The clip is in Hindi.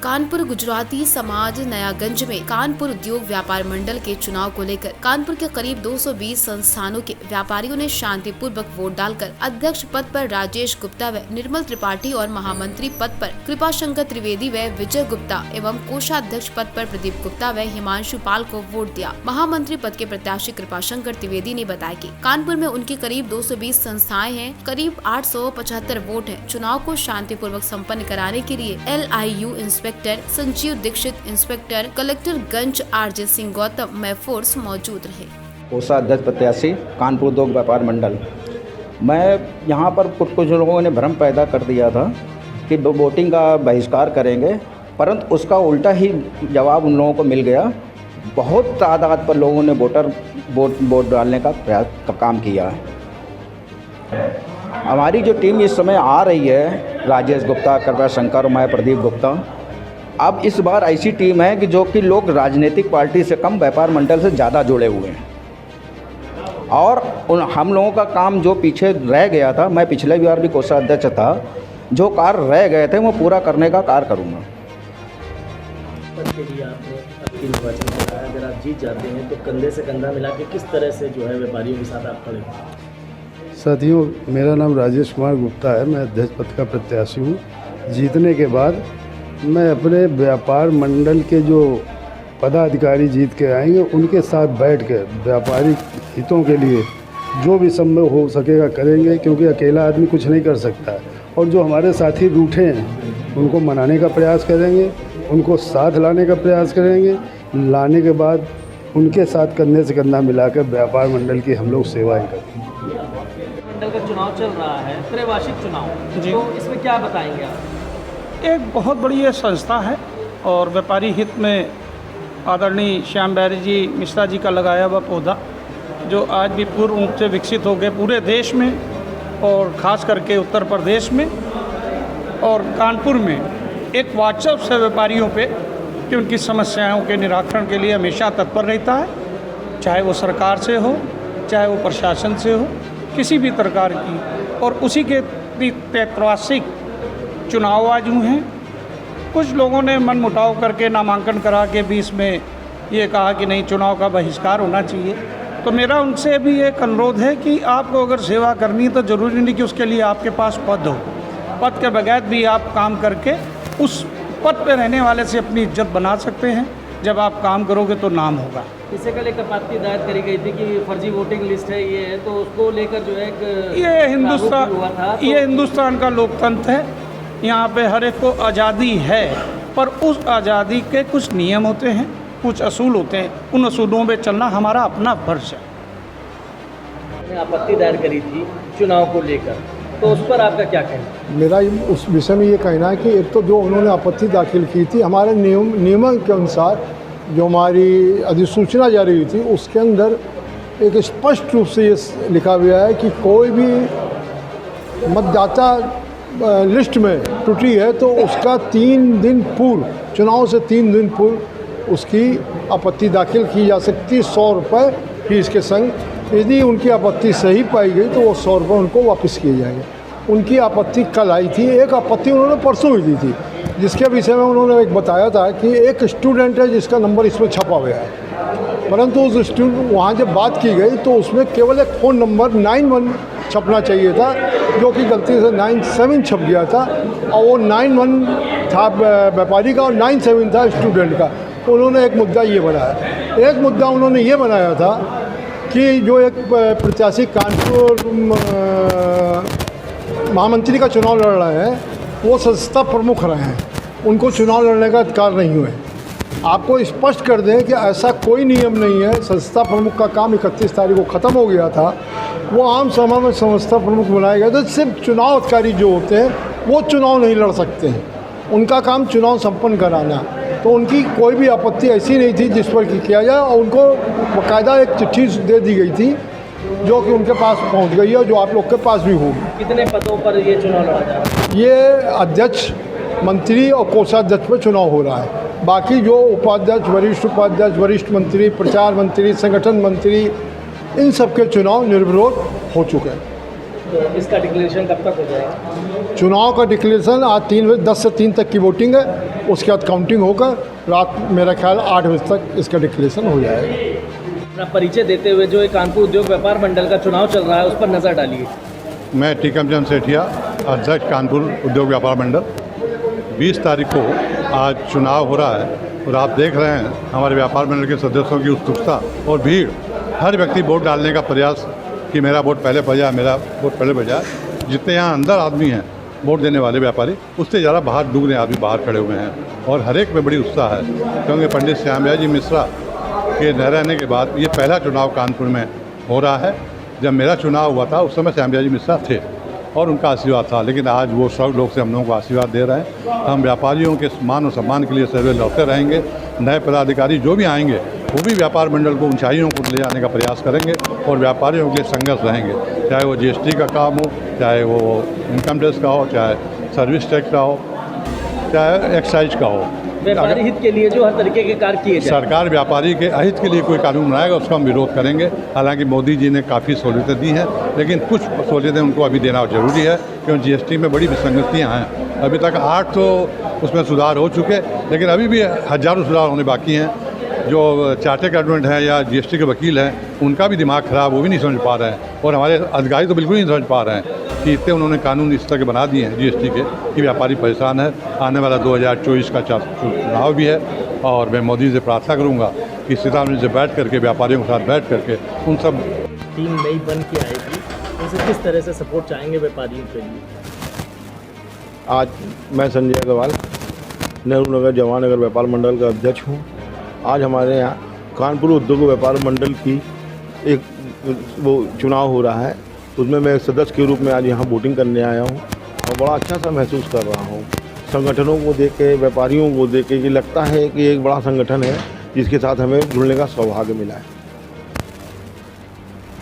कानपुर गुजराती समाज नयागंज में कानपुर उद्योग व्यापार मंडल के चुनाव को लेकर कानपुर के करीब 220 संस्थानों के व्यापारियों ने शांतिपूर्वक वोट डालकर अध्यक्ष पद पर राजेश गुप्ता व निर्मल त्रिपाठी और महामंत्री पद पर कृपाशंकर त्रिवेदी व विजय गुप्ता एवं कोषाध्यक्ष पद पर प्रदीप गुप्ता व हिमांशु पाल को वोट दिया। महामंत्री पद के प्रत्याशी कृपाशंकर त्रिवेदी ने बताया कि कानपुर में उनकी करीब 220 संस्थाएं हैं, करीब 875 वोट हैं। चुनाव को शांतिपूर्वक संपन्न कराने के लिए LIU inspector Sanjeev Dikshit, inspector Collectorganj RJ Singh Gautam में फोर्स मौजूद रहे। कोषाध्यक्ष प्रत्याशी कानपुर उद्योग व्यापार मंडल। मैं यहाँ पर कुछ लोगों ने भ्रम पैदा कर दिया था कि वोटिंग का बहिष्कार करेंगे, परंतु उसका उल्टा ही जवाब उन लोगों को मिल गया। बहुत तादाद पर लोगों ने वोट डालने का काम किया है। हमारी जो टीम इस समय आ रही है, राजेश गुप्ता, कृपाशंकर, मैं प्रदीप गुप्ता, अब इस बार ऐसी टीम है कि जो कि लोग राजनीतिक पार्टी से कम व्यापार मंडल से ज़्यादा जुड़े हुए हैं। और हम लोगों का काम जो पीछे रह गया था, मैं पिछले बार भी कोषाध्यक्ष था, जो कार्य रह गए थे वो पूरा करने का कार्य करूँगा। के लिए आपने अपनी निर्वाचन कराया, अगर आप जीत जाते हैं तो कंधे से कंधा मिला के किस तरह से जो है व्यापारियों के साथ आप खड़े? साथियों, मेरा नाम राजेश कुमार गुप्ता है। मैं अध्यक्ष पद का प्रत्याशी हूँ। जीतने के बाद मैं अपने व्यापार मंडल के जो पदाधिकारी जीत के आएंगे उनके साथ बैठ कर व्यापारिक हितों के लिए जो भी संभव हो सकेगा करेंगे, क्योंकि अकेला आदमी कुछ नहीं कर सकता है। और जो हमारे साथी रूठे हैं उनको मनाने का प्रयास करेंगे, उनको साथ लाने का प्रयास करेंगे। लाने के बाद उनके साथ कंधे से कंधा मिलाकर व्यापार मंडल की हम लोग सेवाएँ करेंगे। मंडल का चुनाव चल रहा है, त्रैवार्षिक चुनाव, तो इसमें क्या बताएंगे आप? एक बहुत बड़ी ये संस्था है और व्यापारी हित में आदरणीय श्याम बैरी मिश्रा जी का लगाया हुआ पौधा जो आज भी पूर्ण रूप से विकसित हो गए पूरे देश में और ख़ास करके उत्तर प्रदेश में और कानपुर में एक व्हाट्सएप से व्यापारियों पे कि उनकी समस्याओं के निराकरण के लिए हमेशा तत्पर रहता है, चाहे वो सरकार से हो, चाहे वो प्रशासन से हो, किसी भी प्रकार की। और उसी के त्रैवार्षिक चुनाव आज हुए हैं। कुछ लोगों ने मन मुटाव करके नामांकन करा के बीच में ये कहा कि नहीं, चुनाव का बहिष्कार होना चाहिए। तो मेरा उनसे भी एक अनुरोध है कि आपको अगर सेवा करनी है तो ज़रूरी नहीं कि उसके लिए आपके पास पद हो। पद के बगैर भी आप काम करके उस पद पे रहने वाले से अपनी इज्जत बना सकते हैं। जब आप काम करोगे तो नाम होगा। इससे कल एक आपत्ति दायर करी गई थी कि फर्जी वोटिंग लिस्ट है ये है, तो उसको लेकर जो है ये हिंदुस्तान का लोकतंत्र है। यहाँ पे हर एक को आज़ादी है, पर उस आज़ादी के कुछ नियम होते हैं, कुछ असूल होते हैं। उन असूलों पे चलना हमारा अपना फर्ज है। आपने आपत्ति दायर करी थी चुनाव को लेकर, तो उस पर आपका क्या कहना? मेरा उस विषय में ये कहना है कि एक तो जो उन्होंने आपत्ति दाखिल की थी, हमारे नियमों के अनुसार जो हमारी अधिसूचना जारी हुई थी उसके अंदर एक स्पष्ट रूप से ये लिखा गया है कि कोई भी मतदाता लिस्ट में त्रुटि है तो उसका 3 दिन पूर्व, चुनाव से 3 दिन पूर्व उसकी आपत्ति दाखिल की जा सकती है 100 रुपये फीस के संग। यदि उनकी आपत्ति सही पाई गई तो वो 100 रुपये उनको वापस किए जाएंगे। उनकी आपत्ति कल आई थी, एक आपत्ति उन्होंने परसों ही दी थी, जिसके विषय में उन्होंने एक बताया था कि एक स्टूडेंट है जिसका नंबर इसमें छपा हुआ है, परंतु उस स्टूडेंट वहाँ जब बात की गई तो उसमें केवल एक फ़ोन नंबर 91 छपना चाहिए था, जो कि गलती से 97 छप गया था। और वो 91 था व्यापारी का और 97 था स्टूडेंट का। तो उन्होंने एक मुद्दा ये बनाया। एक मुद्दा उन्होंने ये बनाया था कि जो एक प्रत्याशी कानपुर महामंत्री का चुनाव लड़ रहे हैं, वो संस्था प्रमुख रहे हैं, उनको चुनाव लड़ने का अधिकार नहीं हुए। आपको स्पष्ट कर दें कि ऐसा कोई नियम नहीं है। संस्था प्रमुख का काम 31 तारीख को ख़त्म हो गया था। वो आम सभा में संस्था प्रमुख बनाए गए थे। सिर्फ चुनाव अधिकारी जो होते हैं वो चुनाव नहीं लड़ सकते हैं, उनका काम चुनाव संपन्न कराना। तो उनकी कोई भी आपत्ति ऐसी नहीं थी जिस पर किया जाए, और उनको बाकायदा एक चिट्ठी दे दी गई थी जो कि उनके पास पहुंच गई है, जो आप लोग के पास भी होगी। कितने पदों पर ये चुनाव लड़ा जा रहा है? ये अध्यक्ष, मंत्री और कोषाध्यक्ष पर चुनाव हो रहा है। बाकी जो उपाध्यक्ष, वरिष्ठ मंत्री, प्रचार मंत्री, संगठन मंत्री, इन सब के चुनाव निर्विरोध हो चुके हैं। तो इसका डिक्लेरेशन कब तक हो जाएगा? चुनाव का डिक्लेरेशन आज 3 बजे 10 से 3 तक की वोटिंग है, उसके बाद काउंटिंग होकर रात मेरा ख्याल 8 बजे तक इसका डिक्लेरेशन हो जाएगा। अपना परिचय देते हुए जो एक कानपुर उद्योग व्यापार मंडल का चुनाव चल रहा है उस पर नज़र डालिए। मैं टीकम चंद सेठिया, अध्यक्ष कानपुर उद्योग व्यापार मंडल। 20 तारीख को आज चुनाव हो रहा है और आप देख रहे हैं हमारे व्यापार मंडल के सदस्यों की उत्सुकता और भीड़। हर व्यक्ति वोट डालने का प्रयास कि मेरा वोट पहले पड़ जाए, मेरा वोट पहले पड़ जाए। जितने यहाँ अंदर आदमी हैं वोट देने वाले व्यापारी, उससे ज़्यादा बाहर दुगने आदमी बाहर खड़े हुए हैं और हर एक में बड़ी उत्साह है, क्योंकि पंडित श्यामबिहारी मिश्रा के न रहने के बाद ये पहला चुनाव कानपुर में हो रहा है। जब मेरा चुनाव हुआ था उस समय श्यामबिहारी मिश्रा थे और उनका आशीर्वाद था, लेकिन आज वो सब लोग से हम लोगों को आशीर्वाद दे रहे हैं। हम व्यापारियों के मान और सम्मान के लिए सर्वे लड़ते रहेंगे। नए पदाधिकारी जो भी आएंगे वो भी व्यापार मंडल को ऊंचाइयों को ले जाने का प्रयास करेंगे और व्यापारियों के लिए संघर्ष रहेंगे, चाहे वो GST का काम हो, चाहे वो इनकम टैक्स का हो, चाहे सर्विस टैक्स का हो, चाहे एक्साइज का हो। व्यापारी हित के लिए जो हर तरीके के कार्य किए जाए। सरकार व्यापारी के अहित के लिए कोई कानून बनाएगा उसका हम विरोध करेंगे। हालांकि मोदी जी ने काफ़ी सहूलियतें दी हैं, लेकिन कुछ सहूलियतें उनको अभी देना जरूरी है, क्योंकि GST में बड़ी विसंगतियाँ हैं। अभी तक 8 तो उसमें सुधार हो चुके, लेकिन अभी भी हज़ारों सुधार होने बाकी हैं। जो चार्टर्ड अकाउंटेंट हैं या GST के वकील हैं, उनका भी दिमाग ख़राब, वो भी नहीं समझ पा रहे हैं और हमारे अधिकारी तो बिल्कुल नहीं समझ पा रहे हैं कि इतने उन्होंने कानून इस तरह के बना दिए हैं GST के कि व्यापारी परेशान है। आने वाला 2024 का चुनाव भी है और मैं मोदी से प्रार्थना करूंगा कि सीतामढ़ी से बैठ करके व्यापारियों के साथ बैठ करके उन सब टीम नई बन के आएगी, उनसे किस तरह से सपोर्ट चाहेंगे व्यापारियों के लिए? आज मैं संजय अग्रवाल, नेहरू नगर जवाहर नगर व्यापार मंडल का अध्यक्ष हूँ। आज हमारे यहाँ कानपुर उद्योग व्यापार मंडल की एक वो चुनाव हो रहा है, उसमें मैं सदस्य के रूप में आज यहाँ वोटिंग करने आया हूँ और बड़ा अच्छा सा महसूस कर रहा हूँ। संगठनों को देख के, व्यापारियों को देख के ये लगता है कि एक बड़ा संगठन है जिसके साथ हमें जुड़ने का सौभाग्य मिला है।